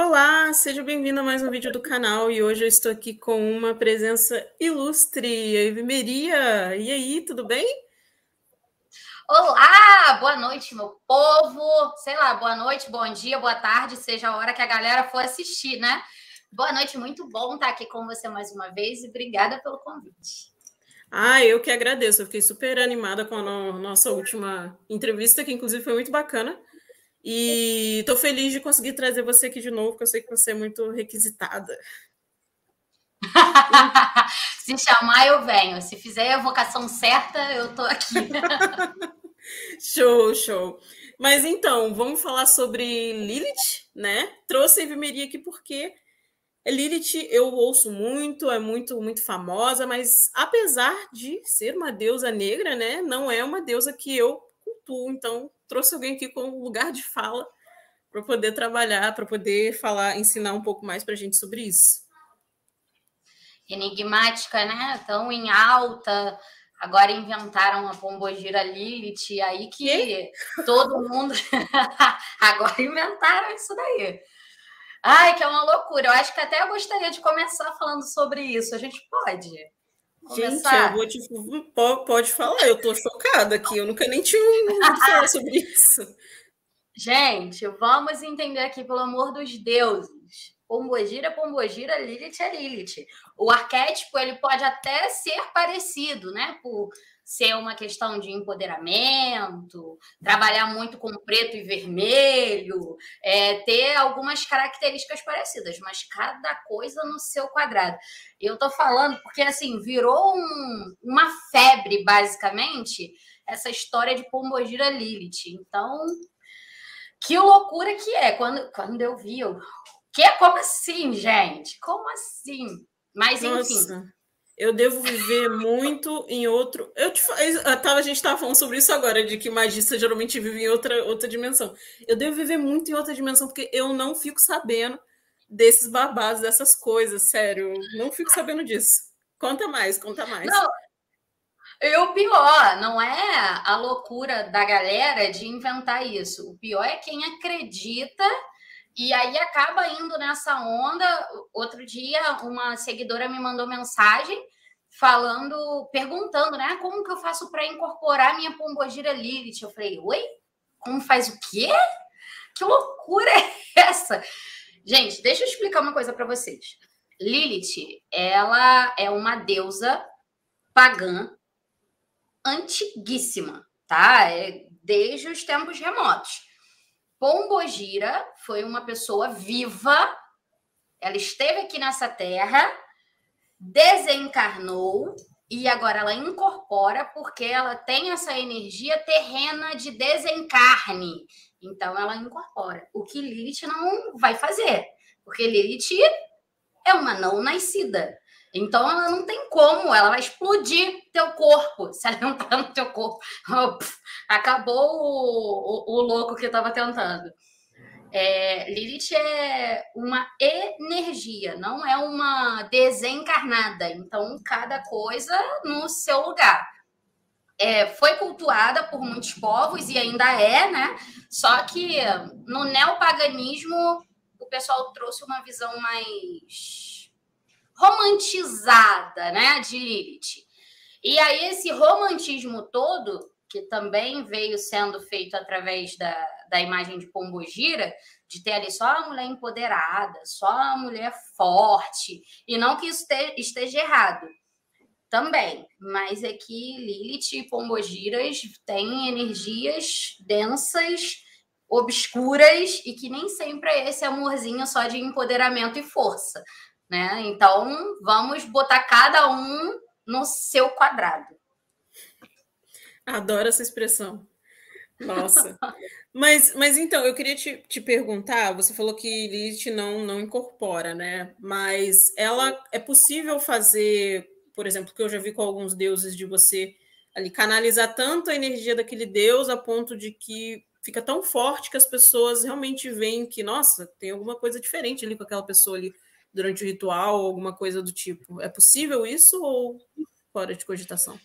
Olá, seja bem-vindo a mais um vídeo do canal e hoje eu estou aqui com uma presença ilustre, a Evimeria. E aí, tudo bem? Olá, boa noite, meu povo. Sei lá, boa noite, bom dia, boa tarde, seja a hora que a galera for assistir, né? Boa noite, muito bom estar aqui com você mais uma vez e obrigada pelo convite. Eu que agradeço, eu fiquei super animada com a nossa última entrevista, que inclusive foi muito bacana. E estou feliz de conseguir trazer você aqui de novo, porque eu sei que você é muito requisitada. Se chamar, eu venho. Se fizer a vocação certa, eu tô aqui. Show, show. Mas então, vamos falar sobre Lilith, né? Trouxe a Evimeria aqui porque Lilith eu ouço muito, é muito famosa, mas apesar de ser uma deusa negra, né, não é uma deusa que eu cultuo. Então, trouxe alguém aqui com lugar de fala para poder trabalhar, para poder falar, ensinar um pouco mais para a gente sobre isso. Enigmática, né? Tão em alta. Agora inventaram a Pombogira Lilith, aí que todo mundo. Agora inventaram isso daí. Ai, que é uma loucura. Eu acho que até eu gostaria de começar falando sobre isso. A gente pode Gente, eu começar? vou te. Pode falar, eu tô chocada aqui, eu nunca nem tinha ouvido falar sobre isso. Gente, vamos entender aqui, pelo amor dos deuses. Pombogira é Pombogira, Lilith é Lilith. O arquétipo ele pode até ser parecido, né? Por ser uma questão de empoderamento, trabalhar muito com preto e vermelho, ter algumas características parecidas, mas cada coisa no seu quadrado. Eu tô falando porque assim virou uma febre, basicamente, essa história de Pombogira Lilith. Então, que loucura que é. Quando eu vi, como assim, gente? Como assim? Mas, enfim. Nossa, eu devo viver muito em outro. A gente estava falando sobre isso agora, de que magista geralmente vive em outra dimensão. Eu devo viver muito em outra dimensão, porque eu não fico sabendo desses babados, dessas coisas, sério. Eu não fico sabendo disso. Conta mais, conta mais. Não, e o pior, não é a loucura da galera de inventar isso. O pior é quem acredita e aí acaba indo nessa onda. Outro dia, uma seguidora me mandou mensagem perguntando, né? Como que eu faço para incorporar minha Pombogira Lilith? Eu falei, oi? Como faz o quê? Que loucura é essa? Gente, deixa eu explicar uma coisa para vocês. Lilith, ela é uma deusa pagã antiguíssima, tá? Desde os tempos remotos. Pombogira foi uma pessoa viva, ela esteve aqui nessa terra, desencarnou e agora ela incorpora porque ela tem essa energia terrena de desencarne. Então ela incorpora. O que Lilith não vai fazer, porque Lilith é uma não nascida. Então ela não tem como, ela vai explodir teu corpo. Se ela entrar no teu corpo, acabou o louco que estava tentando. Lilith é uma energia, não é uma desencarnada. Então, cada coisa no seu lugar. Foi cultuada por muitos povos e ainda é, né? Só que no neopaganismo o pessoal trouxe uma visão mais romantizada, né, de Lilith. E aí esse romantismo todo, que também veio sendo feito através da imagem de Pombogira, de ter ali só a mulher empoderada, só a mulher forte, e não que isso esteja errado, também, mas é que Lilith e Pombogiras têm energias densas, obscuras, e que nem sempre é esse amorzinho só de empoderamento e força, né? Então, vamos botar cada um no seu quadrado. Adoro essa expressão. Nossa. Mas então, eu queria te perguntar, você falou que Lilith não incorpora, né? Mas ela é possível fazer, por exemplo, que eu já vi com alguns deuses, de você ali canalizar tanto a energia daquele deus a ponto de que fica tão forte que as pessoas realmente veem que, nossa, tem alguma coisa diferente ali com aquela pessoa ali durante o ritual, ou alguma coisa do tipo. É possível isso ou fora de cogitação?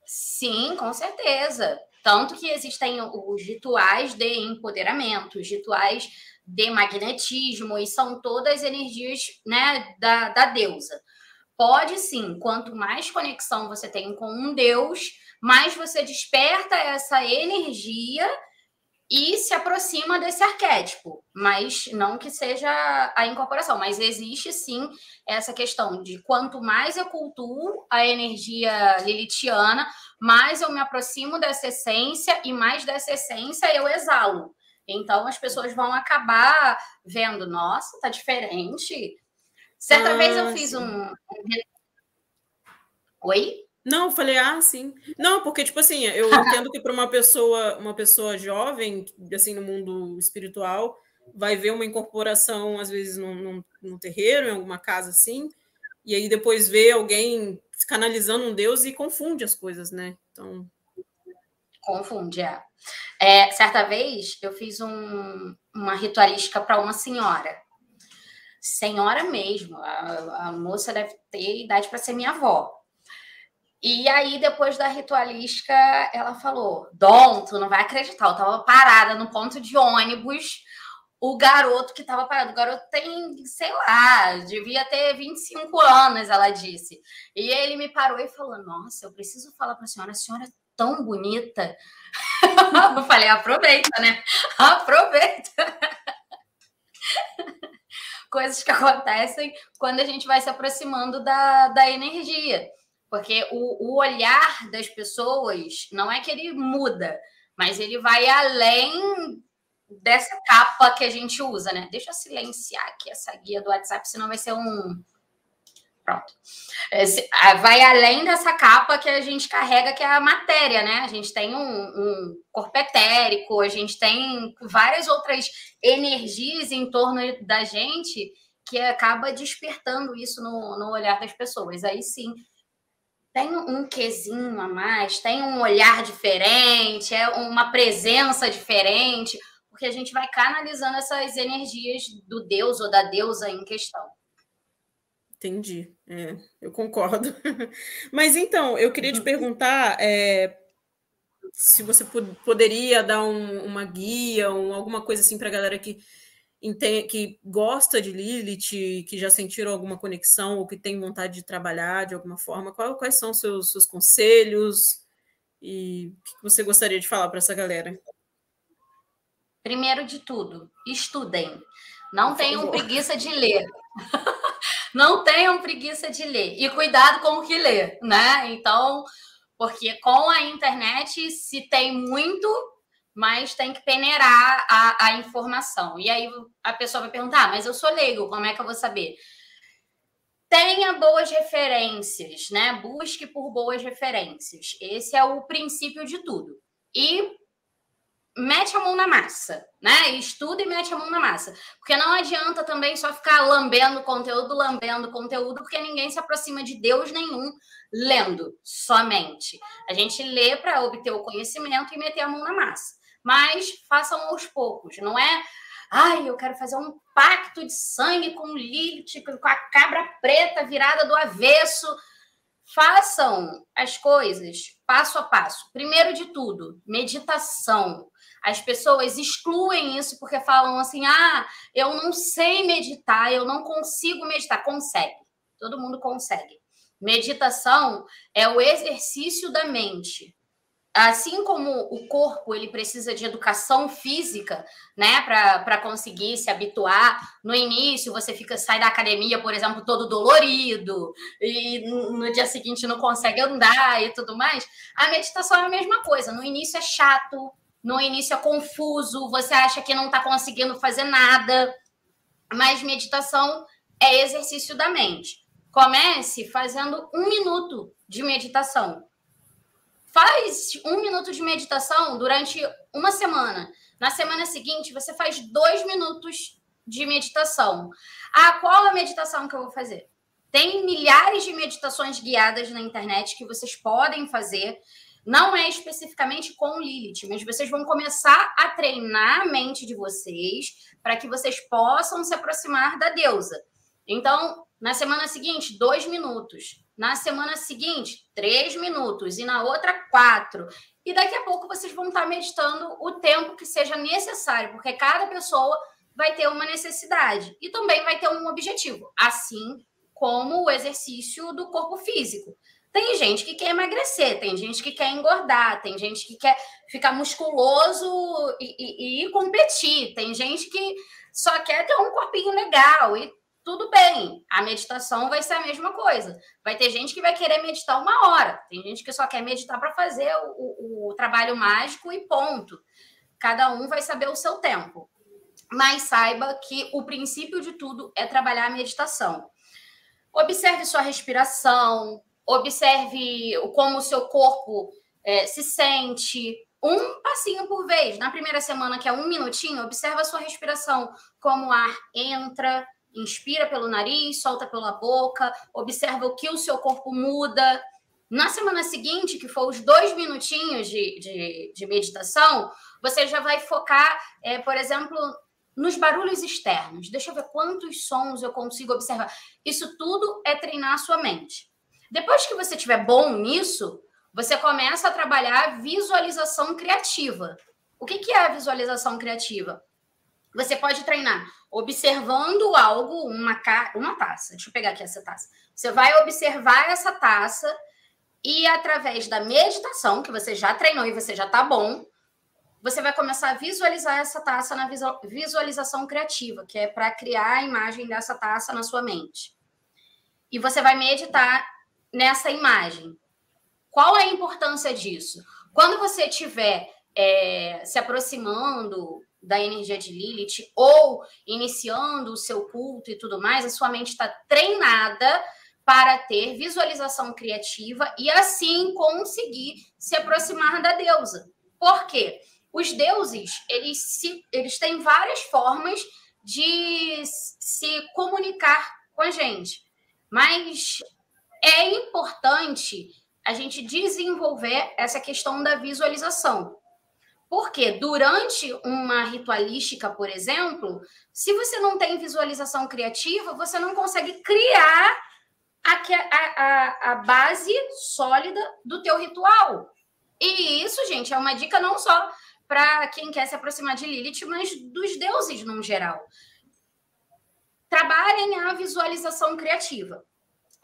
Sim, com certeza. Tanto que existem os rituais de empoderamento, os rituais de magnetismo, e são todas energias, né, da deusa. Pode sim, quanto mais conexão você tem com um deus, mais você desperta essa energia e se aproxima desse arquétipo, mas não que seja a incorporação, mas existe sim essa questão de quanto mais eu cultuo a energia lilithiana, mais eu me aproximo dessa essência e mais dessa essência eu exalo. Então as pessoas vão acabar vendo, nossa, tá diferente. Certa vez eu fiz um... Oi? Não, eu falei, sim. Não, porque, tipo assim, eu entendo que para uma pessoa jovem, assim, no mundo espiritual, vai ver uma incorporação, às vezes, num terreiro, em alguma casa assim, e aí depois vê alguém canalizando um deus e confunde as coisas, né? Então... Confunde, certa vez, eu fiz uma ritualística para uma senhora. Senhora mesmo, a moça deve ter idade para ser minha avó. E aí, depois da ritualística, ela falou: Dom, tu não vai acreditar, eu tava parada no ponto de ônibus, o garoto que tava parado, o garoto tem, sei lá, devia ter 25 anos, ela disse. E ele me parou e falou: nossa, eu preciso falar para a senhora é tão bonita. Eu falei: aproveita, né? Aproveita. Coisas que acontecem quando a gente vai se aproximando da energia. Porque o olhar das pessoas não é que ele muda, mas ele vai além dessa capa que a gente usa, né? Deixa eu silenciar aqui essa guia do WhatsApp, senão vai ser um... Pronto. Vai além dessa capa que a gente carrega, que é a matéria, né? A gente tem um corpo etérico, a gente tem várias outras energias em torno da gente que acaba despertando isso no olhar das pessoas. Aí sim, tem um quezinho a mais, tem um olhar diferente, é uma presença diferente, porque a gente vai canalizando essas energias do deus ou da deusa em questão. Entendi, eu concordo. Mas então, eu queria te perguntar se você poderia dar uma guia, alguma coisa assim para a galera que gosta de Lilith, que já sentiram alguma conexão ou que tem vontade de trabalhar de alguma forma. Quais são os seus conselhos e o que você gostaria de falar para essa galera? Primeiro de tudo, estudem. Não tenham preguiça de ler. Não tenham preguiça de ler. E cuidado com o que lê, né? Então, porque com a internet se tem muito, mas tem que peneirar a informação. E aí a pessoa vai perguntar, mas eu sou leigo, como é que eu vou saber? Tenha boas referências, né? Busque por boas referências. Esse é o princípio de tudo. E mete a mão na massa, né? Estuda e mete a mão na massa. Porque não adianta também só ficar lambendo conteúdo, porque ninguém se aproxima de Deus nenhum lendo somente. A gente lê para obter o conhecimento e meter a mão na massa. Mas façam aos poucos, não é... Ai, eu quero fazer um pacto de sangue com Lilith, com a cabra preta virada do avesso. Façam as coisas passo a passo. Primeiro de tudo, meditação. As pessoas excluem isso porque falam assim: eu não sei meditar, eu não consigo meditar. Consegue, todo mundo consegue. Meditação é o exercício da mente. Assim como o corpo ele precisa de educação física, né, para conseguir se habituar. No início você sai da academia, por exemplo, todo dolorido e no dia seguinte não consegue andar e tudo mais. A meditação é a mesma coisa. No início é chato, no início é confuso, você acha que não está conseguindo fazer nada, mas meditação é exercício da mente. Comece fazendo 1 minuto de meditação. Faz 1 minuto de meditação durante uma semana. Na semana seguinte, você faz 2 minutos de meditação. Qual a meditação que eu vou fazer? Tem milhares de meditações guiadas na internet que vocês podem fazer. Não é especificamente com Lilith, mas vocês vão começar a treinar a mente de vocês para que vocês possam se aproximar da deusa. Então, na semana seguinte, 2 minutos. Na semana seguinte, 3 minutos. E na outra, 4. E daqui a pouco vocês vão estar meditando o tempo que seja necessário, porque cada pessoa vai ter uma necessidade e também vai ter um objetivo, assim como o exercício do corpo físico. Tem gente que quer emagrecer, tem gente que quer engordar, tem gente que quer ficar musculoso e competir, tem gente que só quer ter um corpinho legal e tudo bem. A meditação vai ser a mesma coisa. Vai ter gente que vai querer meditar 1 hora, tem gente que só quer meditar para fazer o trabalho mágico e ponto. Cada um vai saber o seu tempo. Mas saiba que o princípio de tudo é trabalhar a meditação. Observe sua respiração, observe como o seu corpo se sente, um passinho por vez. Na primeira semana, que é 1 minutinho, observa a sua respiração, como o ar entra, inspira pelo nariz, solta pela boca, observa o que o seu corpo muda. Na semana seguinte, que for os 2 minutinhos de meditação, você já vai focar, por exemplo, nos barulhos externos. Deixa eu ver quantos sons eu consigo observar. Isso tudo é treinar a sua mente. Depois que você estiver bom nisso, você começa a trabalhar a visualização criativa. O que é a visualização criativa? Você pode treinar observando algo, uma taça. Deixa eu pegar aqui essa taça. Você vai observar essa taça e, através da meditação, que você já treinou e você já está bom, você vai começar a visualizar essa taça na visualização criativa, que é para criar a imagem dessa taça na sua mente. E você vai meditar nessa imagem. Qual é a importância disso? Quando você estiver se aproximando da energia de Lilith ou iniciando o seu culto e tudo mais, a sua mente está treinada para ter visualização criativa e assim conseguir se aproximar da deusa. Por quê? Os deuses, eles têm várias formas de se comunicar com a gente, mas é importante a gente desenvolver essa questão da visualização. Porque durante uma ritualística, por exemplo, se você não tem visualização criativa, você não consegue criar a base sólida do teu ritual. E isso, gente, é uma dica não só para quem quer se aproximar de Lilith, mas dos deuses no geral. Trabalhem a visualização criativa.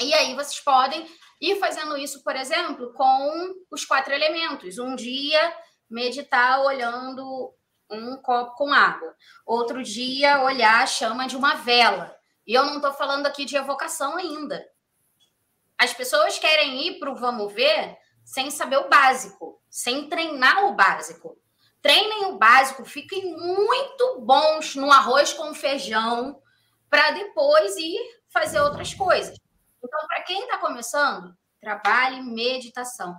E aí vocês podem ir fazendo isso, por exemplo, com os 4 elementos. Um dia, meditar olhando um copo com água. Outro dia, olhar a chama de uma vela. E eu não estou falando aqui de evocação ainda. As pessoas querem ir para o vamos ver sem saber o básico, sem treinar o básico. Treinem o básico, fiquem muito bons no arroz com feijão para depois ir fazer outras coisas. Então, para quem está começando, trabalhe meditação.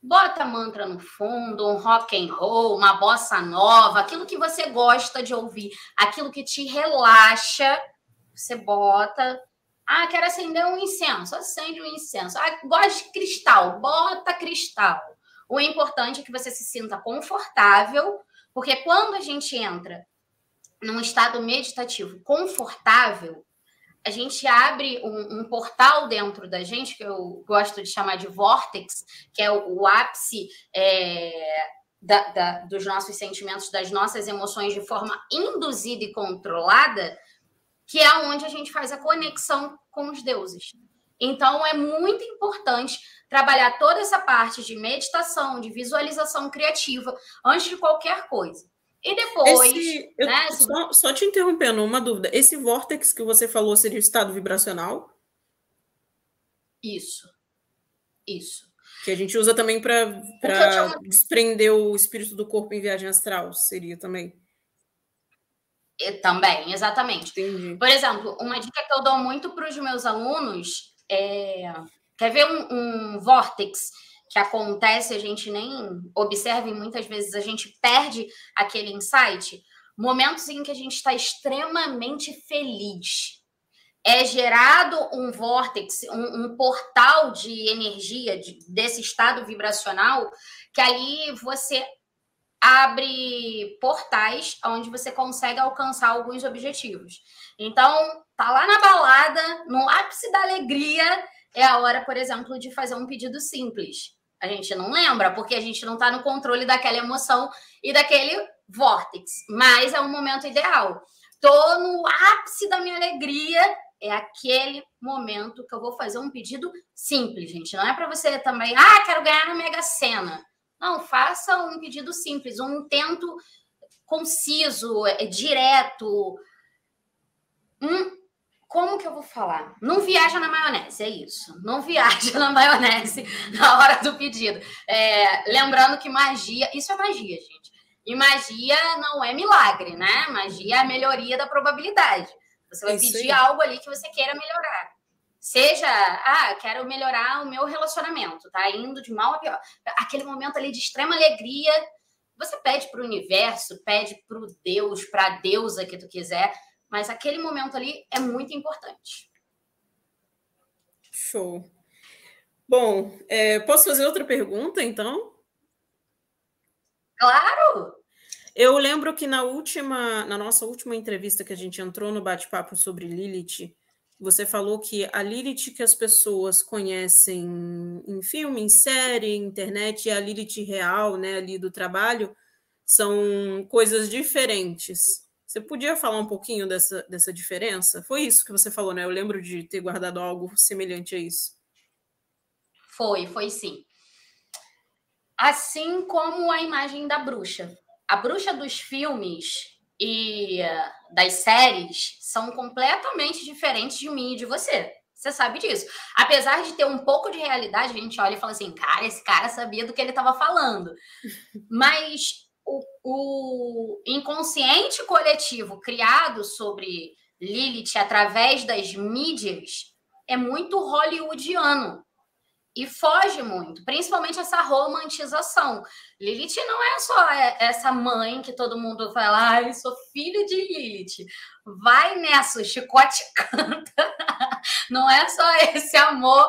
Bota mantra no fundo, um rock and roll, uma bossa nova, aquilo que você gosta de ouvir, aquilo que te relaxa, você bota. Ah, quero acender um incenso, acende um incenso. Ah, gosto de cristal, bota cristal. O importante é que você se sinta confortável, porque quando a gente entra num estado meditativo confortável, a gente abre um portal dentro da gente, que eu gosto de chamar de vórtex, que é o ápice dos nossos sentimentos, das nossas emoções de forma induzida e controlada, que é onde a gente faz a conexão com os deuses. Então, é muito importante trabalhar toda essa parte de meditação, de visualização criativa, antes de qualquer coisa. E depois... Só te interrompendo, uma dúvida. Esse vórtex que você falou seria o estado vibracional? Isso. Que a gente usa também para desprender o espírito do corpo em viagem astral, seria também? Também, exatamente. Entendi. Por exemplo, uma dica que eu dou muito para os meus alunos quer ver um vórtex que acontece, a gente nem observa e muitas vezes a gente perde aquele insight? Momentos em que a gente está extremamente feliz. É gerado um vórtex, um portal de energia desse estado vibracional, que ali você abre portais onde você consegue alcançar alguns objetivos. Então, tá lá na balada, no ápice da alegria, é a hora, por exemplo, de fazer um pedido simples. A gente não lembra, porque a gente não está no controle daquela emoção e daquele vórtex, mas é um momento ideal. tô no ápice da minha alegria. É aquele momento que eu vou fazer um pedido simples, gente. Não é para você também, quero ganhar na Mega Sena. Não, faça um pedido simples, um intento conciso, direto. Como que eu vou falar? Não viaja na maionese, é isso. Não viaja na maionese na hora do pedido. Lembrando que magia, isso é magia, gente. E magia não é milagre, né? Magia é a melhoria da probabilidade. Você vai pedir algo ali que você queira melhorar. Seja, quero melhorar o meu relacionamento, tá indo de mal a pior. Aquele momento ali de extrema alegria, você pede para o universo, pede para o Deus, para a deusa que tu quiser, mas aquele momento ali é muito importante. Show. Bom, posso fazer outra pergunta, então? Claro! Eu lembro que na nossa última entrevista que a gente entrou no bate-papo sobre Lilith, você falou que a Lilith que as pessoas conhecem em filme, em série, internet, e a Lilith real, né, ali do trabalho, são coisas diferentes. Você podia falar um pouquinho dessa diferença? Foi isso que você falou, né? Eu lembro de ter guardado algo semelhante a isso. Foi sim. Assim como a imagem da bruxa. A bruxa dos filmes e das séries são completamente diferentes de mim e de você. Você sabe disso. Apesar de ter um pouco de realidade, a gente olha e fala assim, cara, esse cara sabia do que ele estava falando. Mas o inconsciente coletivo criado sobre Lilith através das mídias é muito hollywoodiano. E foge muito, principalmente essa romantização. Lilith não é só essa mãe que todo mundo fala, eu sou filho de Lilith. Vai nessa, o chicote canta. Não é só esse amor,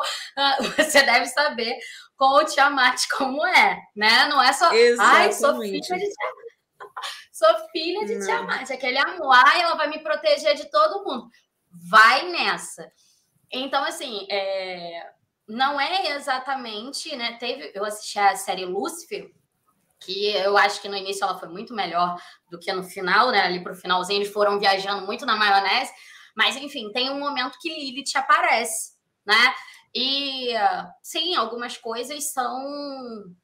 você deve saber com o Tiamat como é, né? Não é só, sou filha de Tiamat. Sou filha de Tiamat, aquele amor, ela vai me proteger de todo mundo. Vai nessa. Então, assim, não é exatamente, né? Eu assisti a série Lúcifer, que eu acho que no início ela foi muito melhor do que no final, né? Ali pro finalzinho eles foram viajando muito na maionese, mas enfim, tem um momento que Lilith aparece, né? E sim, algumas coisas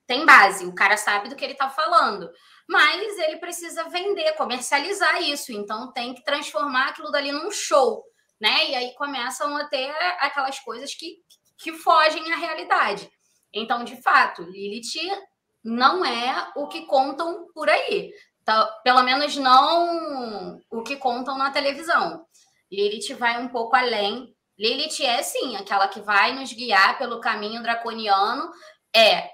tem base, o cara sabe do que ele tá falando, mas ele precisa vender, comercializar isso, então tem que transformar aquilo dali num show, né? E aí começam a ter aquelas coisas que fogem à realidade. Então, de fato, Lilith não é o que contam por aí. Tá? Pelo menos não o que contam na televisão. Lilith vai um pouco além. Lilith é, sim, aquela que vai nos guiar pelo caminho draconiano,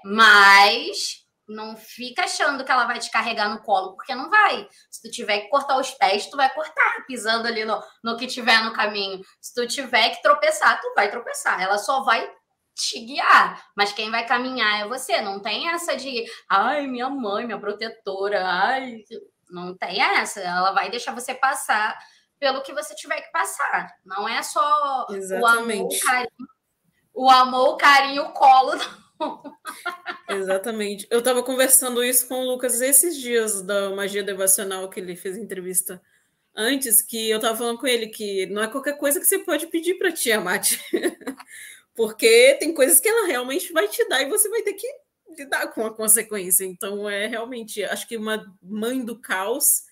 mas não fica achando que ela vai te carregar no colo, porque não vai. Se tu tiver que cortar os pés, tu vai cortar, pisando ali no que tiver no caminho. Se tu tiver que tropeçar, tu vai tropeçar. Ela só vai te guiar, mas quem vai caminhar é você. Não tem essa de, minha mãe, minha protetora, não tem essa. Ela vai deixar você passar pelo que você tiver que passar. Não é só o amor, o carinho, o colo, não. Exatamente. Eu estava conversando isso com o Lucas esses dias da Magia Devocional, que ele fez entrevista antes, que eu estava falando com ele que não é qualquer coisa que você pode pedir para Tiamat. Porque tem coisas que ela realmente vai te dar e você vai ter que lidar com a consequência. Então, realmente, acho que uma mãe do caos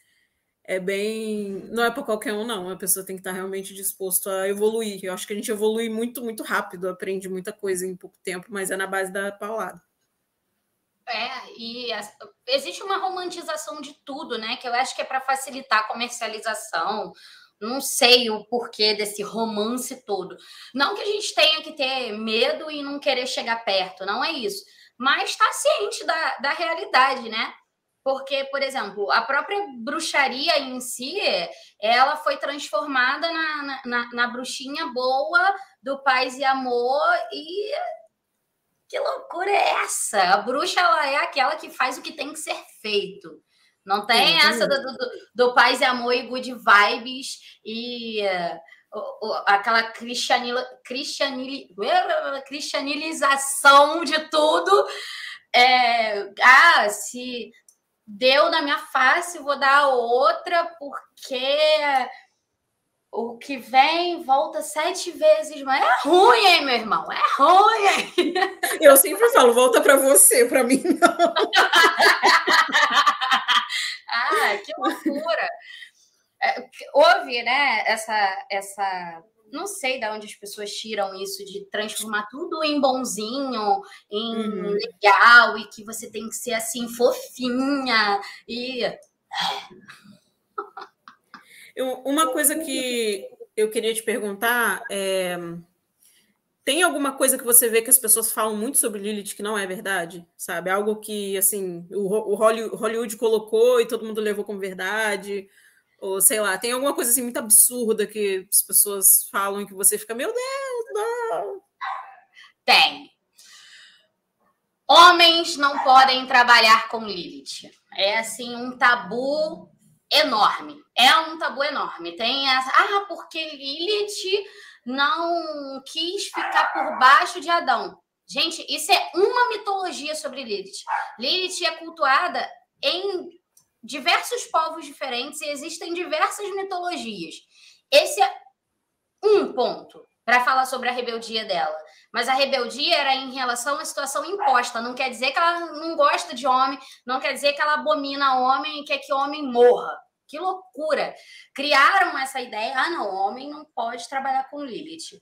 não é para qualquer um, não. A pessoa tem que estar realmente disposto a evoluir. Eu acho que a gente evolui muito, muito rápido, aprende muita coisa em pouco tempo, mas é na base da paulada. Existe uma romantização de tudo, né? Que eu acho que é para facilitar a comercialização. Não sei o porquê desse romance todo. Não que a gente tenha que ter medo e não querer chegar perto, não é isso. Mas está ciente da realidade, né? Porque, por exemplo, a própria bruxaria em si, ela foi transformada na bruxinha boa do paz e amor e... Que loucura é essa? A bruxa, ela é aquela que faz o que tem que ser feito. Não tem essa do paz e amor e good vibes e aquela cristianização de tudo. Se deu na minha face, vou dar outra, porque o que vem volta 7 vezes mais. É ruim, hein, meu irmão? É ruim, hein? Eu sempre falo, volta para você, para mim não. Que loucura! Houve, né, essa não sei de onde as pessoas tiram isso de transformar tudo em bonzinho, em legal, e que você tem que ser assim, fofinha. Uma coisa que eu queria te perguntar é: tem alguma coisa que você vê que as pessoas falam muito sobre Lilith que não é verdade? Sabe? Algo que, assim, o Hollywood colocou e todo mundo levou como verdade? Ou, sei lá, tem alguma coisa assim muito absurda que as pessoas falam e que você fica, meu Deus, não! Tem. Homens não podem trabalhar com Lilith. É, assim, um tabu enorme. É um tabu enorme. Tem essa... porque Lilith não quis ficar por baixo de Adão. Gente, isso é uma mitologia sobre Lilith. Lilith é cultuada em diversos povos diferentes e existem diversas mitologias. Esse é um ponto para falar sobre a rebeldia dela. Mas a rebeldia era em relação à situação imposta. Não quer dizer que ela não gosta de homem, não quer dizer que ela abomina homem e quer que homem morra. Que loucura! Criaram essa ideia, não, homem não pode trabalhar com Lilith.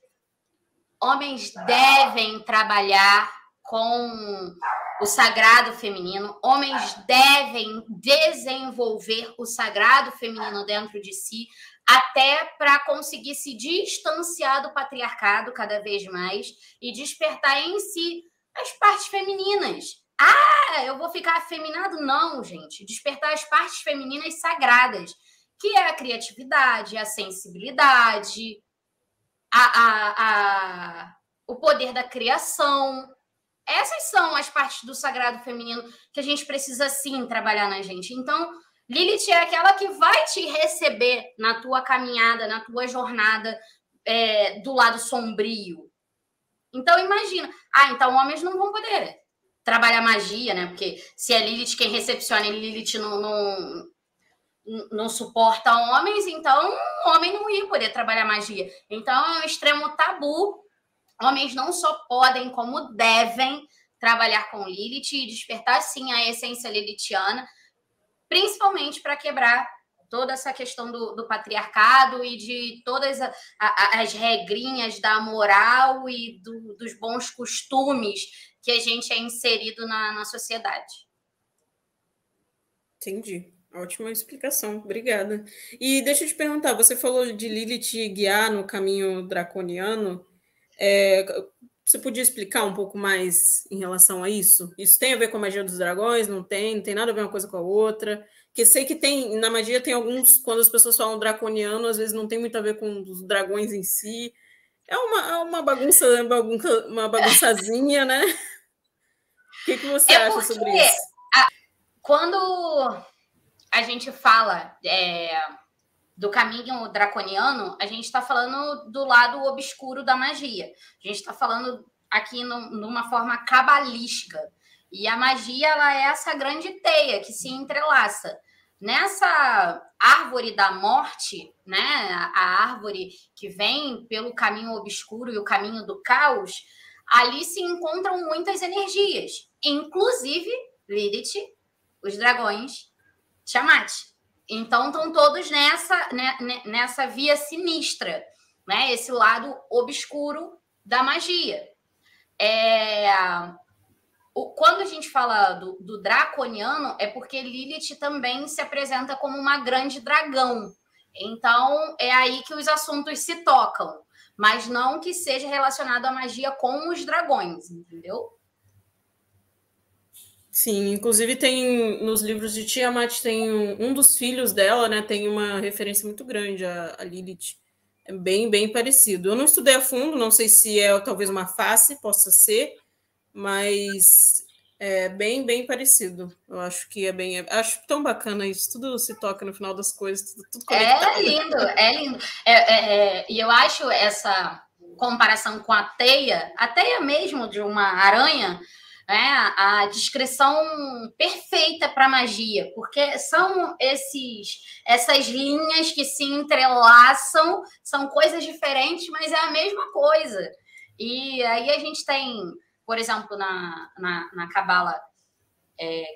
Homens devem trabalhar com o sagrado feminino, homens devem desenvolver o sagrado feminino dentro de si, até para conseguir se distanciar do patriarcado cada vez mais e despertar em si as partes femininas. Eu vou ficar afeminado? Não, gente. Despertar as partes femininas sagradas, que é a criatividade, a sensibilidade, o poder da criação. Essas são as partes do sagrado feminino que a gente precisa, sim, trabalhar na gente. Então, Lilith é aquela que vai te receber na tua caminhada, na tua jornada do lado sombrio. Então, imagina. Então homens não vão poder trabalhar magia, né? Porque se é Lilith quem recepciona e Lilith não suporta homens, então o homem não ia poder trabalhar magia. Então, é um extremo tabu. Homens não só podem, como devem trabalhar com Lilith e despertar, sim, a essência lilithiana, principalmente para quebrar toda essa questão do patriarcado e de todas as regrinhas da moral e dos bons costumes que a gente é inserido na sociedade. Entendi. Ótima explicação, obrigada. E deixa eu te perguntar, você falou de Lilith guiar no caminho draconiano. Você podia explicar um pouco mais em relação a isso? Isso tem a ver com a magia dos dragões? Não tem nada a ver uma coisa com a outra? Porque sei que na magia tem alguns, quando as pessoas falam draconiano, às vezes não tem muito a ver com os dragões em si. É uma bagunça, uma bagunçazinha, né? O que você acha sobre isso? Quando a gente fala do caminho draconiano, a gente está falando do lado obscuro da magia. A gente está falando aqui numa forma cabalística. E a magia, ela é essa grande teia que se entrelaça. Nessa árvore da morte, né, a árvore que vem pelo caminho obscuro e o caminho do caos, ali se encontram muitas energias, inclusive Lilith, os dragões, Tiamat. Então, estão todos nessa via sinistra, né? Esse lado obscuro da magia. Quando a gente fala do draconiano, é porque Lilith também se apresenta como uma grande dragão. Então, é aí que os assuntos se tocam. Mas não que seja relacionado à magia com os dragões, entendeu? Sim, inclusive tem nos livros de Tiamat, tem um dos filhos dela, né? Tem uma referência muito grande a Lilith. É bem parecido. Eu não estudei a fundo, não sei se é talvez uma face, possa ser, mas é bem parecido. Eu acho que acho tão bacana isso. Tudo se toca no final das coisas, tudo conectado. É lindo. E eu acho essa comparação com a teia mesmo de uma aranha, a descrição perfeita para magia, porque são essas linhas que se entrelaçam, são coisas diferentes, mas é a mesma coisa. E aí a gente tem, por exemplo, na Cabala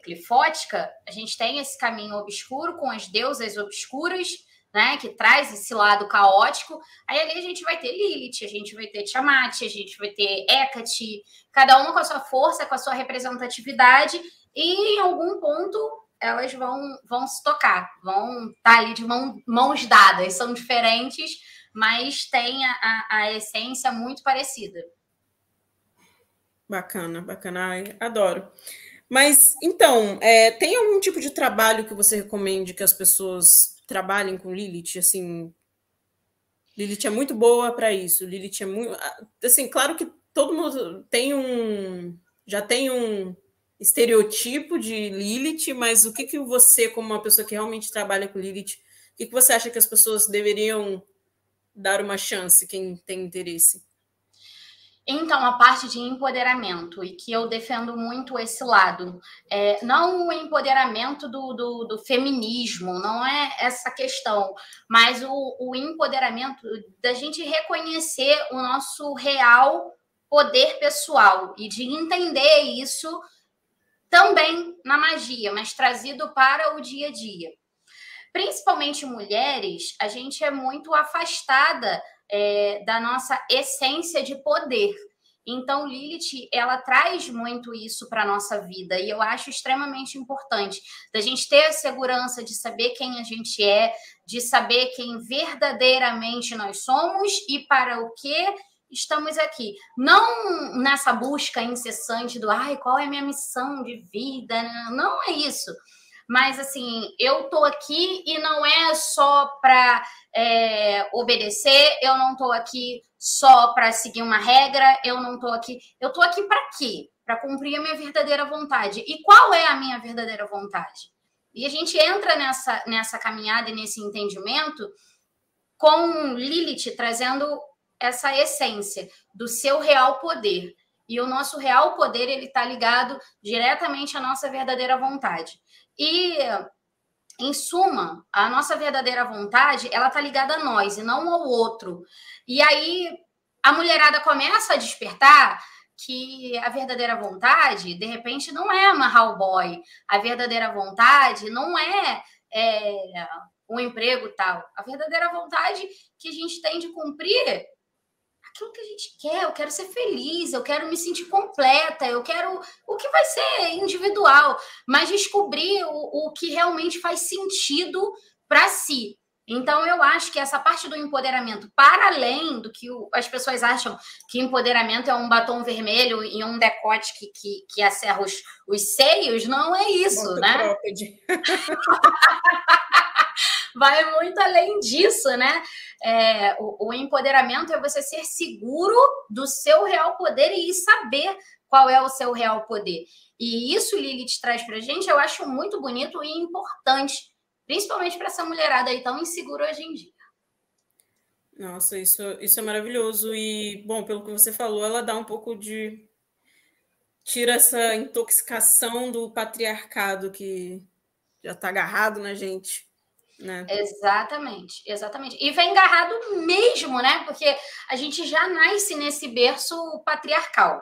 clifótica, a gente tem esse caminho obscuro com as deusas obscuras, né, que traz esse lado caótico. Aí ali a gente vai ter Lilith, a gente vai ter Tiamat, a gente vai ter Hecate, cada uma com a sua força, com a sua representatividade, e em algum ponto elas vão se tocar, vão estar ali de mãos dadas, são diferentes, mas têm a essência muito parecida. Bacana, bacana. Ai, adoro. Mas, então, tem algum tipo de trabalho que você recomende que as pessoas trabalhem com Lilith? Assim, Lilith é muito boa para isso. Lilith é muito... Assim, claro que todo mundo já tem um estereotipo de Lilith, mas o que você, como uma pessoa que realmente trabalha com Lilith, o que você acha que as pessoas deveriam dar uma chance, quem tem interesse? Então, a parte de empoderamento, e que eu defendo muito esse lado, não o empoderamento do feminismo, não é essa questão, mas o empoderamento da gente reconhecer o nosso real poder pessoal e de entender isso também na magia, mas trazido para o dia a dia. Principalmente mulheres, a gente é muito afastada da nossa essência de poder. Então, Lilith, ela traz muito isso para a nossa vida, e eu acho extremamente importante da gente ter a segurança de saber quem a gente é, de saber quem verdadeiramente nós somos e para o que estamos aqui. Não nessa busca incessante do qual é a minha missão de vida, não é isso. Mas, assim, eu tô aqui e não é só para obedecer, eu não tô aqui só para seguir uma regra, eu não tô aqui... Eu tô aqui para quê? Para cumprir a minha verdadeira vontade. E qual é a minha verdadeira vontade? E a gente entra nessa caminhada e nesse entendimento com Lilith trazendo essa essência do seu real poder. E o nosso real poder, ele está ligado diretamente à nossa verdadeira vontade. E, em suma, a nossa verdadeira vontade, ela tá ligada a nós e não ao outro. E aí a mulherada começa a despertar que a verdadeira vontade, de repente, não é amarrar o boy. A verdadeira vontade não é um emprego tal. A verdadeira vontade que a gente tem de cumprir aquilo que a gente quer. Eu quero ser feliz, eu quero me sentir completa, eu quero o que vai ser individual, mas descobrir o que realmente faz sentido para si. Então, eu acho que essa parte do empoderamento, para além do que as pessoas acham que empoderamento é um batom vermelho e um decote que acerra os seios, não é isso, Bota né? cropped. Vai muito além disso, né? O empoderamento é você ser seguro do seu real poder e saber qual é o seu real poder. E isso Lilith traz pra gente, eu acho muito bonito e importante, principalmente para essa mulherada aí tão insegura hoje em dia. Nossa, isso é maravilhoso. E, bom, pelo que você falou, ela dá um pouco de... Tira essa intoxicação do patriarcado que já está agarrado na gente. Né? Exatamente, exatamente. E vem agarrado mesmo, né? Porque a gente já nasce nesse berço patriarcal.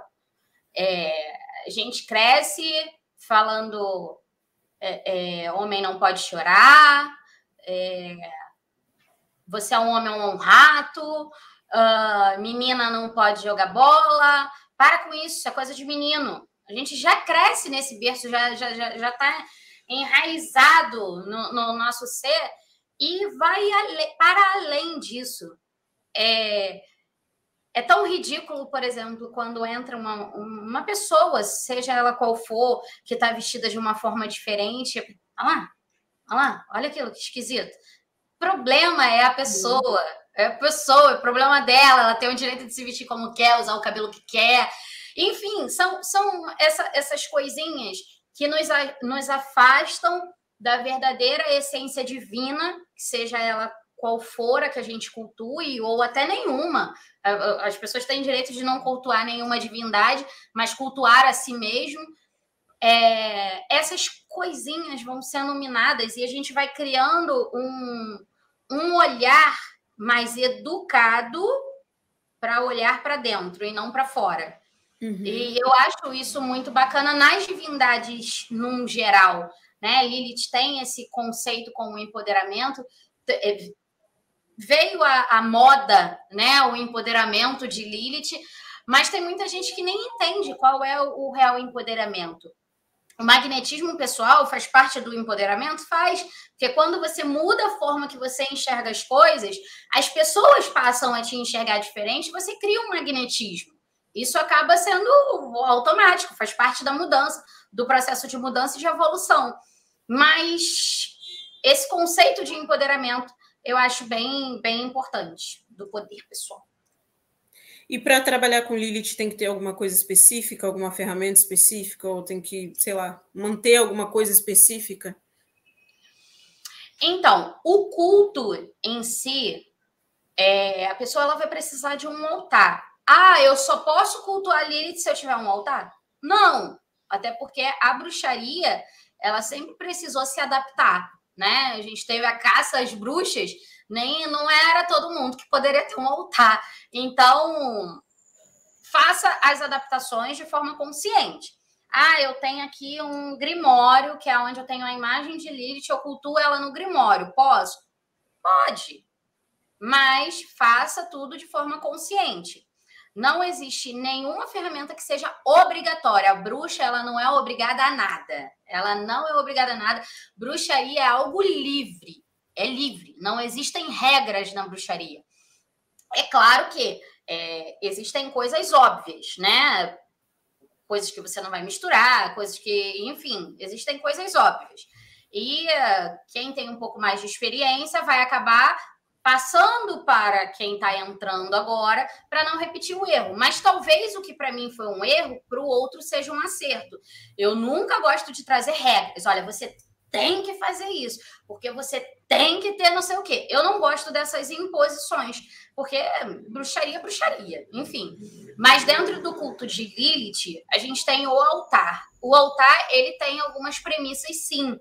A gente cresce falando homem não pode chorar, você é um homem, um rato, menina não pode jogar bola. Para com isso, isso é coisa de menino. A gente já cresce nesse berço, já está enraizado no nosso ser e vai para além disso. É tão ridículo, por exemplo, quando entra uma pessoa, seja ela qual for, que está vestida de uma forma diferente. Olha lá, olha aquilo, que esquisito. O problema é a pessoa. É a pessoa, é o problema dela. Ela tem o direito de se vestir como quer, usar o cabelo que quer. Enfim, são essas coisinhas que nos afastam da verdadeira essência divina, seja ela qual for a que a gente cultue, ou até nenhuma. As pessoas têm direito de não cultuar nenhuma divindade, mas cultuar a si mesmo. Essas coisinhas vão sendo minadas e a gente vai criando um olhar mais educado para olhar para dentro e não para fora. Uhum. E eu acho isso muito bacana nas divindades num geral, né? Lilith tem esse conceito com o empoderamento. Veio a moda, né? O empoderamento de Lilith, mas tem muita gente que nem entende qual é o real empoderamento. O magnetismo pessoal faz parte do empoderamento? Faz. Porque quando você muda a forma que você enxerga as coisas, as pessoas passam a te enxergar diferente, você cria um magnetismo. Isso acaba sendo automático, faz parte da mudança, do processo de mudança e de evolução. Mas esse conceito de empoderamento eu acho bem, bem importante, do poder pessoal. E para trabalhar com Lilith tem que ter alguma coisa específica, alguma ferramenta específica, ou tem que, sei lá, manter alguma coisa específica? Então, o culto em si, a pessoa ela vai precisar de um altar. Ah, eu só posso cultuar Lilith se eu tiver um altar? Não, até porque a bruxaria, ela sempre precisou se adaptar, né? A gente teve a caça às bruxas, não era todo mundo que poderia ter um altar. Então, faça as adaptações de forma consciente. Ah, eu tenho aqui um grimório, que é onde eu tenho a imagem de Lilith, eu cultuo ela no grimório. Posso? Pode. Mas faça tudo de forma consciente. Não existe nenhuma ferramenta que seja obrigatória. A bruxa, ela não é obrigada a nada. Ela não é obrigada a nada. Bruxaria é algo livre. É livre. Não existem regras na bruxaria. É claro que existem coisas óbvias, né? Coisas que você não vai misturar, coisas que... Enfim, existem coisas óbvias. E quem tem um pouco mais de experiência vai acabar passando para quem está entrando agora para não repetir o erro. Mas talvez o que para mim foi um erro, para o outro seja um acerto. Eu nunca gosto de trazer regras. Olha, você tem que fazer isso, porque você tem que ter não sei o quê. Eu não gosto dessas imposições, porque bruxaria é bruxaria, enfim. Mas dentro do culto de Lilith, a gente tem o altar. O altar, ele tem algumas premissas, sim,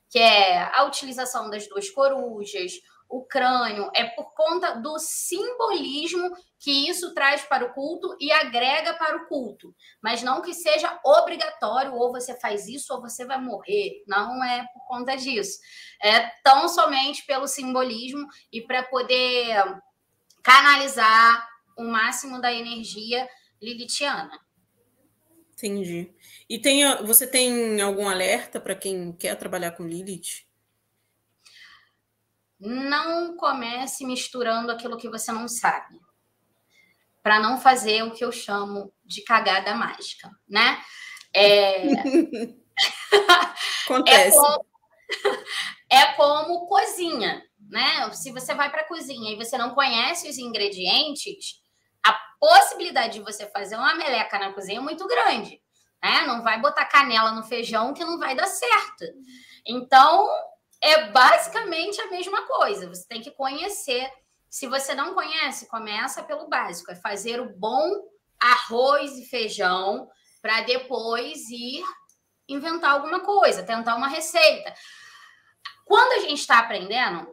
que é a utilização das 2 corujas, o crânio, é por conta do simbolismo que isso traz para o culto e agrega para o culto. Mas não que seja obrigatório, ou você faz isso ou você vai morrer. Não é por conta disso. É tão somente pelo simbolismo e para poder canalizar o máximo da energia lilithiana. Entendi. E você tem algum alerta para quem quer trabalhar com Lilith? Não comece misturando aquilo que você não sabe, para não fazer o que eu chamo de cagada mágica, né? Acontece. É como cozinha, né? Se você vai para a cozinha e você não conhece os ingredientes, a possibilidade de você fazer uma meleca na cozinha é muito grande, né? Não vai botar canela no feijão que não vai dar certo. Então, é basicamente a mesma coisa. Você tem que conhecer. Se você não conhece, começa pelo básico. É fazer o bom arroz e feijão para depois ir inventar alguma coisa, tentar uma receita. Quando a gente está aprendendo,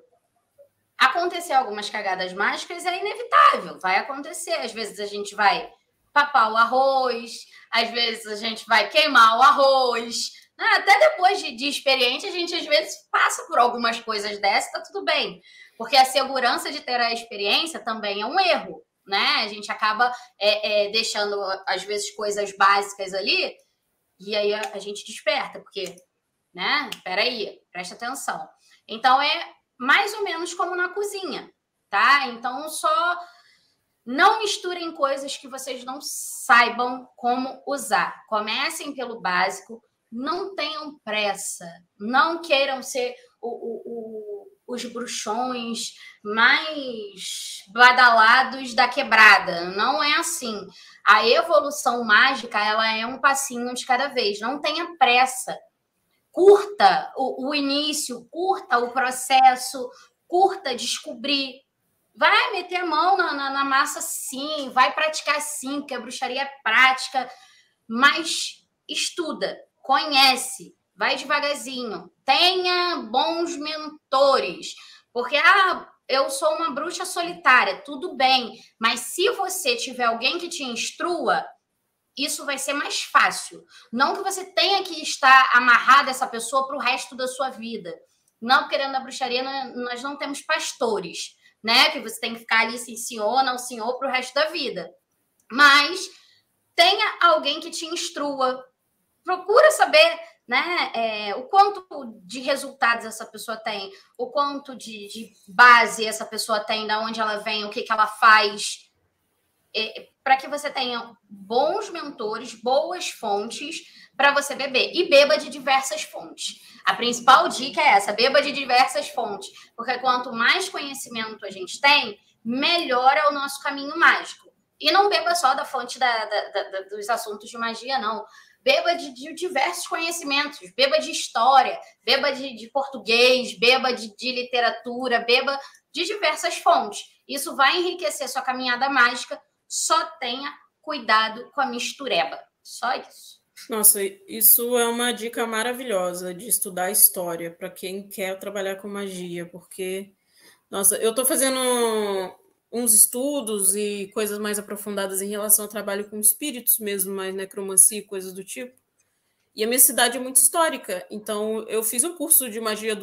acontecer algumas cagadas mágicas é inevitável. Vai acontecer. Às vezes a gente vai papar o arroz, às vezes a gente vai queimar o arroz. Até depois de experiente, a gente às vezes passa por algumas coisas dessas, tá tudo bem. Porque a segurança de ter a experiência também é um erro, né? A gente acaba deixando, às vezes, coisas básicas ali e aí a gente desperta, porque, né? Peraí, presta atenção. Então, é mais ou menos como na cozinha, tá? Então, só não misturem coisas que vocês não saibam como usar. Comecem pelo básico. Não tenham pressa, não queiram ser os bruxões mais badalados da quebrada. Não é assim. A evolução mágica, ela é um passinho de cada vez. Não tenha pressa. Curta o início, curta o processo, curta descobrir. Vai meter a mão na massa, sim. Vai praticar, sim, porque a bruxaria é prática. Mas estuda, conhece, vai devagarzinho. Tenha bons mentores. Porque, eu sou uma bruxa solitária, tudo bem. Mas se você tiver alguém que te instrua, isso vai ser mais fácil. Não que você tenha que estar amarrado a essa pessoa para o resto da sua vida. Não, porque dentro da bruxaria nós não temos pastores, né? Que você tem que ficar ali, senhor, não senhor, para o resto da vida. Mas tenha alguém que te instrua. Procura saber, né, o quanto de resultados essa pessoa tem, o quanto de base essa pessoa tem, de onde ela vem, o que ela faz, para que você tenha bons mentores, boas fontes para você beber. E beba de diversas fontes. A principal dica é essa, beba de diversas fontes, porque quanto mais conhecimento a gente tem, melhor é o nosso caminho mágico. E não beba só da fonte dos assuntos de magia, não. Beba de diversos conhecimentos, beba de história, beba de português, beba de literatura, beba de diversas fontes. Isso vai enriquecer sua caminhada mágica. Só tenha cuidado com a mistureba. Só isso. Nossa, isso é uma dica maravilhosa de estudar história para quem quer trabalhar com magia, porque, nossa, eu estou fazendo uns estudos e coisas mais aprofundadas em relação ao trabalho com espíritos mesmo, mais necromancia e coisas do tipo. E a minha cidade é muito histórica, então eu fiz um curso de magia,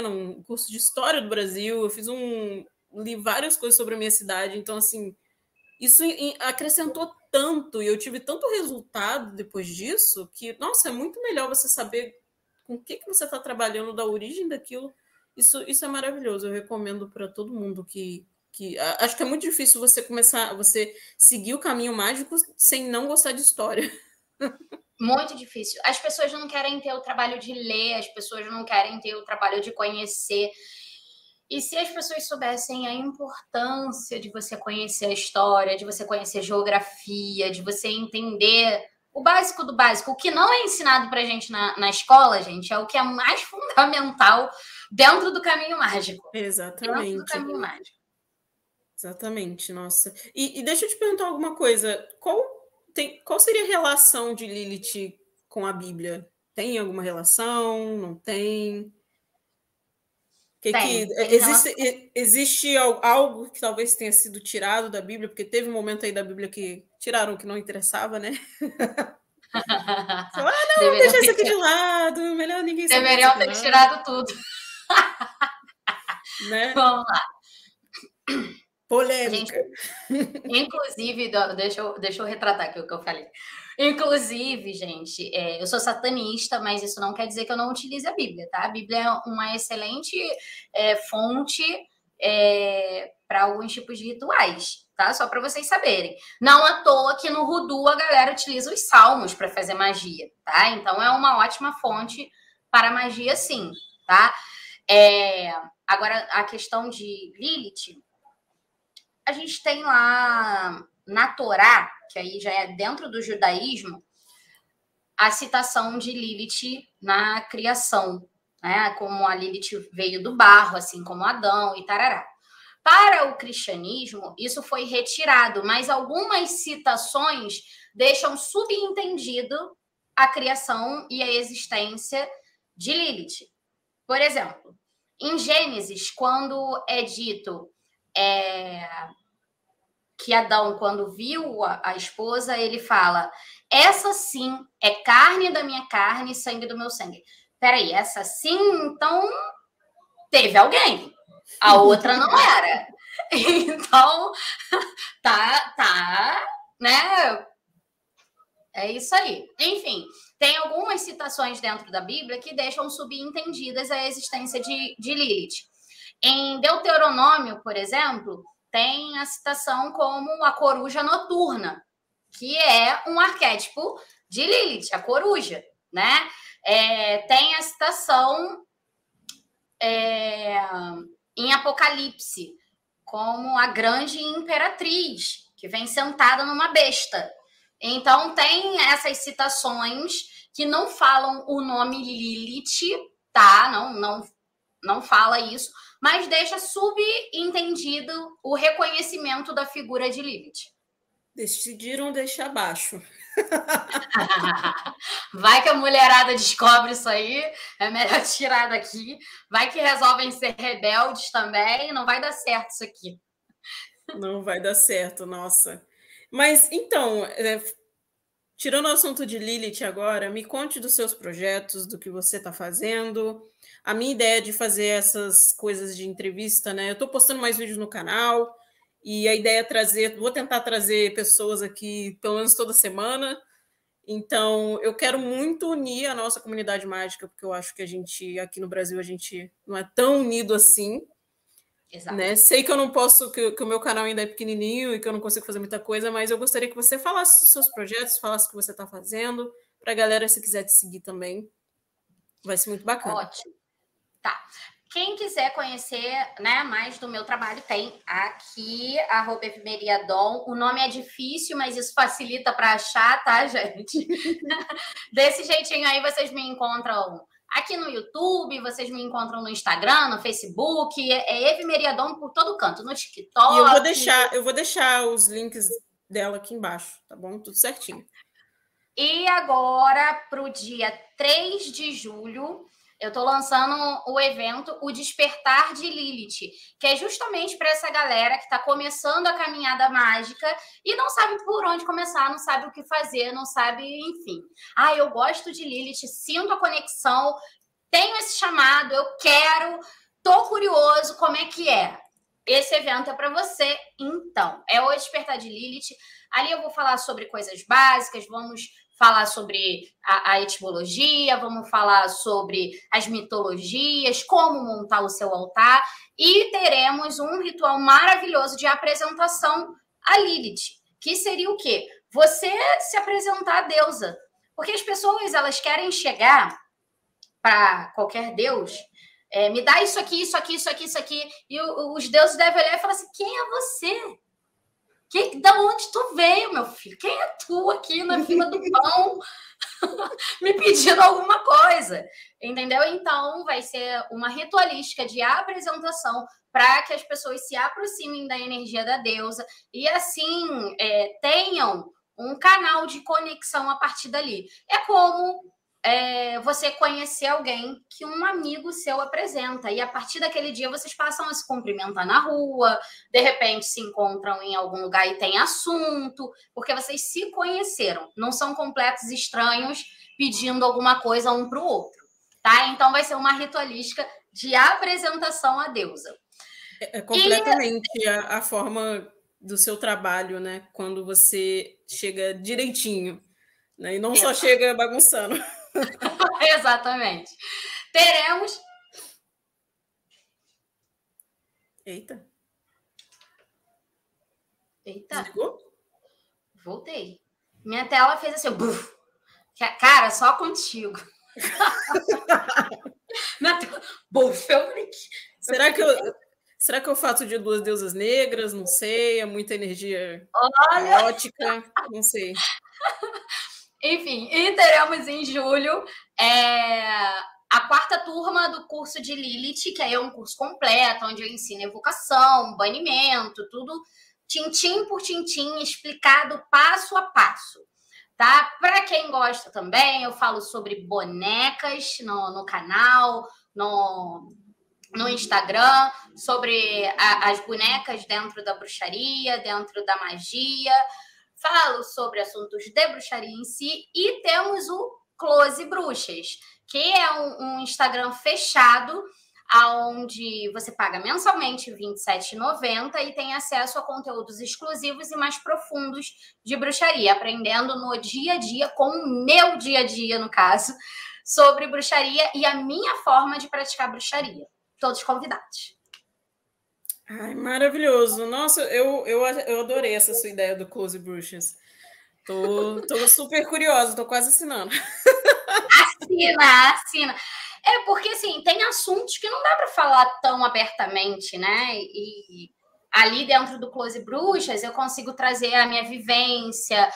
um curso de história do Brasil, li várias coisas sobre a minha cidade, então, assim, isso acrescentou tanto, e eu tive tanto resultado depois disso, que, nossa, é muito melhor você saber com o que você está trabalhando, da origem daquilo. Isso é maravilhoso, eu recomendo para todo mundo que acho que é muito difícil você seguir o caminho mágico sem não gostar de história. Muito difícil. As pessoas não querem ter o trabalho de ler, as pessoas não querem ter o trabalho de conhecer. E se as pessoas soubessem a importância de você conhecer a história, de você conhecer geografia, de você entender o básico do básico, o que não é ensinado pra gente na escola, gente, é o que é mais fundamental dentro do caminho mágico. Exatamente. Dentro do caminho mágico. Exatamente, nossa. E deixa eu te perguntar alguma coisa. Qual seria a relação de Lilith com a Bíblia? Tem alguma relação? Não tem? Existe algo que talvez tenha sido tirado da Bíblia, porque teve um momento aí da Bíblia que tiraram o que não interessava, né? Não, deixa isso aqui de lado, melhor ninguém saber. Deveriam ter tirado tudo. Né? Vamos lá. Polêmica. Inclusive, deixa eu retratar aqui o que eu falei. Inclusive, gente, eu sou satanista, mas isso não quer dizer que eu não utilize a Bíblia, tá? A Bíblia é uma excelente fonte para alguns tipos de rituais, tá? Só para vocês saberem. Não à toa que no Voodoo a galera utiliza os salmos para fazer magia, tá? Então é uma ótima fonte para magia, sim, tá? Agora, a questão de Lilith, a gente tem lá na Torá, que aí já é dentro do judaísmo, a citação de Lilith na criação, né? Como a Lilith veio do barro, assim como Adão e tarará. Para o cristianismo, isso foi retirado, mas algumas citações deixam subentendido a criação e a existência de Lilith. Por exemplo, em Gênesis, quando é dito que Adão, quando viu a esposa, ele fala: essa sim é carne da minha carne e sangue do meu sangue. Peraí, essa sim, então teve alguém. A outra não era. Então, né? É isso aí. Enfim, tem algumas citações dentro da Bíblia que deixam subentendidas a existência de Lilith. Em Deuteronômio, por exemplo, tem a citação como a coruja noturna, que é um arquétipo de Lilith, a coruja, né? Tem a citação em Apocalipse, como a grande imperatriz, que vem sentada numa besta. Então, tem essas citações que não falam o nome Lilith, tá? Não fala isso, mas deixa subentendido o reconhecimento da figura de Lilith. Decidiram deixar abaixo. Vai que a mulherada descobre isso aí, é melhor tirar daqui. Vai que resolvem ser rebeldes também, não vai dar certo isso aqui. Não vai dar certo, nossa. Mas, então, tirando o assunto de Lilith agora, me conte dos seus projetos, do que você está fazendo. A minha ideia de fazer essas coisas de entrevista, né? Eu estou postando mais vídeos no canal e a ideia é trazer, vou tentar trazer pessoas aqui pelo menos toda semana. Então, eu quero muito unir a nossa comunidade mágica, porque eu acho que a gente, aqui no Brasil, a gente não é tão unido assim. Exato. Né? Sei que eu não posso, que o meu canal ainda é pequenininho e que eu não consigo fazer muita coisa, mas eu gostaria que você falasse dos seus projetos, falasse o que você está fazendo, para a galera, se quiser te seguir também. Vai ser muito bacana. Ótimo. Tá. Quem quiser conhecer, né, mais do meu trabalho, tem aqui, @evmeriadom. O nome é difícil, mas isso facilita para achar, tá, gente? Desse jeitinho aí vocês me encontram aqui no YouTube, vocês me encontram no Instagram, no Facebook, é Evmeriadom por todo canto, no TikTok. E eu vou deixar os links dela aqui embaixo, tá bom? Tudo certinho. E agora, para o dia 3 de julho, eu estou lançando o evento O Despertar de Lilith, que é justamente para essa galera que está começando a caminhada mágica e não sabe por onde começar, não sabe o que fazer, não sabe, enfim. Ah, eu gosto de Lilith, sinto a conexão, tenho esse chamado, eu quero, tô curioso, como é que é? Esse evento é para você, então. É o Despertar de Lilith. Ali eu vou falar sobre coisas básicas, vamos falar sobre a etimologia, vamos falar sobre as mitologias, como montar o seu altar, e teremos um ritual maravilhoso de apresentação a Lilith, que seria o quê? Você se apresentar à deusa. Porque as pessoas, elas querem chegar para qualquer deus, me dá isso aqui, isso aqui, isso aqui, isso aqui, e os deuses devem olhar e falar assim, quem é você? Da onde tu veio, meu filho? Quem é tu aqui na fila do pão me pedindo alguma coisa? Entendeu? Então, vai ser uma ritualística de apresentação para que as pessoas se aproximem da energia da deusa e, assim, tenham um canal de conexão a partir dali. É como você conhecer alguém que um amigo seu apresenta, e a partir daquele dia vocês passam a se cumprimentar na rua, de repente se encontram em algum lugar e tem assunto, porque vocês se conheceram, não são completos estranhos pedindo alguma coisa um para o outro, tá? Então vai ser uma ritualística de apresentação à deusa. É completamente a forma do seu trabalho, né? Quando você chega direitinho, né? E não só chega bagunçando. Exatamente. Teremos... Eita. Desligou? Voltei. Minha tela fez assim, buf. Cara, só contigo. Minha tela, buf, eu falei... Será que é o fato de duas deusas negras? Não sei, é muita energia caótica, não sei. Enfim, e teremos em julho a 4ª turma do curso de Lilith, que aí é um curso completo, onde eu ensino evocação, banimento, tudo tintim por tintim, explicado passo a passo, tá? Para quem gosta também, eu falo sobre bonecas no canal, no Instagram, sobre as bonecas dentro da bruxaria, dentro da magia. Falo sobre assuntos de bruxaria em si, e temos o Close Bruxas, que é um Instagram fechado, onde você paga mensalmente R$ 27,90 e tem acesso a conteúdos exclusivos e mais profundos de bruxaria, aprendendo no dia a dia, com o meu dia a dia, no caso, sobre bruxaria e a minha forma de praticar bruxaria. Todos convidados. Ai, maravilhoso. Nossa, eu adorei essa sua ideia do Close Bruxas. Tô super curiosa, tô quase assinando. Assina. Porque, assim, tem assuntos que não dá para falar tão abertamente, né? E ali dentro do Close Bruxas, eu consigo trazer a minha vivência,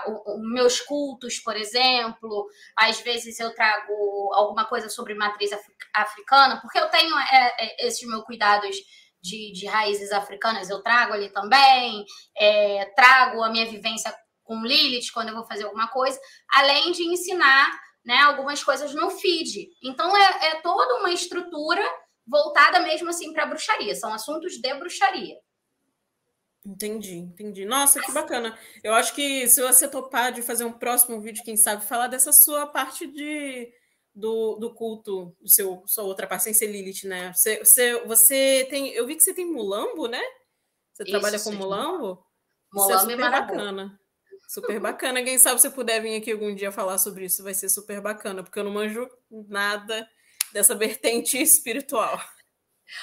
os meus cultos, por exemplo. Às vezes eu trago alguma coisa sobre matriz africana, porque eu tenho esses meus cuidados de raízes africanas, eu trago ali também. Trago a minha vivência com Lilith quando eu vou fazer alguma coisa, além de ensinar, né, algumas coisas no feed. Então, é toda uma estrutura voltada mesmo assim para a bruxaria. São assuntos de bruxaria. Entendi. Nossa, que bacana. Eu acho que se você topar de fazer um próximo vídeo, quem sabe, falar dessa sua parte do culto, sua outra parte, sem ser Lilith, né? Você tem... Eu vi que você tem mulambo, né? Você trabalha com mulambo? Isso é super bacana. Super bacana. Quem sabe se puder vir aqui algum dia falar sobre isso, vai ser super bacana, porque eu não manjo nada dessa vertente espiritual.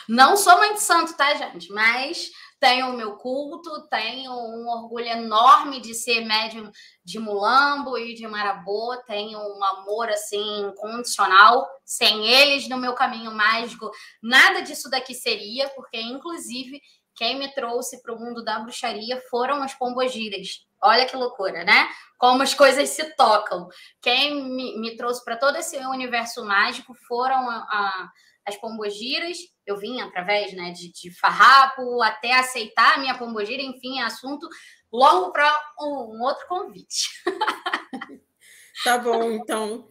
Não sou mãe de santo, tá, gente? Mas tenho o meu culto, tenho um orgulho enorme de ser médium de mulambo e de marabô, tenho um amor, assim, incondicional. Sem eles no meu caminho mágico, nada disso daqui seria, porque, inclusive, quem me trouxe para o mundo da bruxaria foram as pombogiras. Olha que loucura, né? Como as coisas se tocam. Quem me trouxe para todo esse universo mágico foram as pombogiras. Eu vim através, né, de farrapo até aceitar a minha pombogira. Enfim, é assunto longo para um outro convite. Tá bom, então.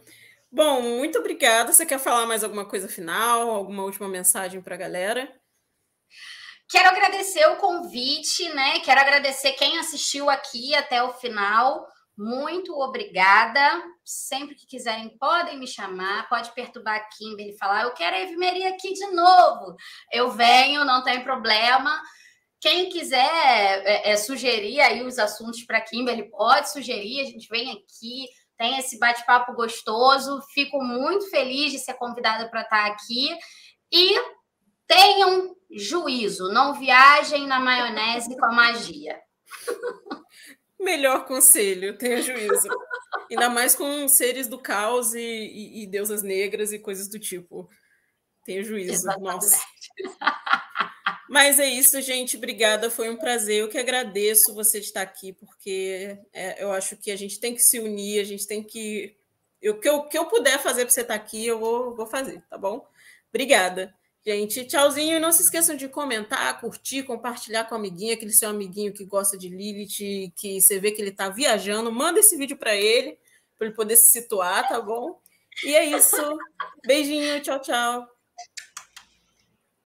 Bom, muito obrigada. Você quer falar mais alguma coisa final? Alguma última mensagem para a galera? Quero agradecer o convite, né? Quero agradecer quem assistiu aqui até o final. Muito obrigada. Sempre que quiserem, podem me chamar, pode perturbar a Kimberly e falar: eu quero a Evimeria aqui de novo. Eu venho, não tem problema. Quem quiser sugerir aí os assuntos para a Kimberly, pode sugerir, a gente vem aqui, tem esse bate-papo gostoso. Fico muito feliz de ser convidada para estar aqui. E tenham juízo, não viajem na maionese com a magia. Melhor conselho, tenha juízo. Ainda mais com seres do caos e deusas negras e coisas do tipo. Tenha juízo. Exatamente. Nossa. Mas é isso, gente. Obrigada, foi um prazer. Eu que agradeço você de estar aqui, porque eu acho que a gente tem que se unir, a gente tem que... O que eu puder fazer para você estar aqui, eu vou fazer, tá bom? Obrigada. Gente, tchauzinho. E não se esqueçam de comentar, curtir, compartilhar com a amiguinha, aquele seu amiguinho que gosta de Lilith, que você vê que ele está viajando. Manda esse vídeo para ele poder se situar, tá bom? E é isso. Beijinho, tchau, tchau.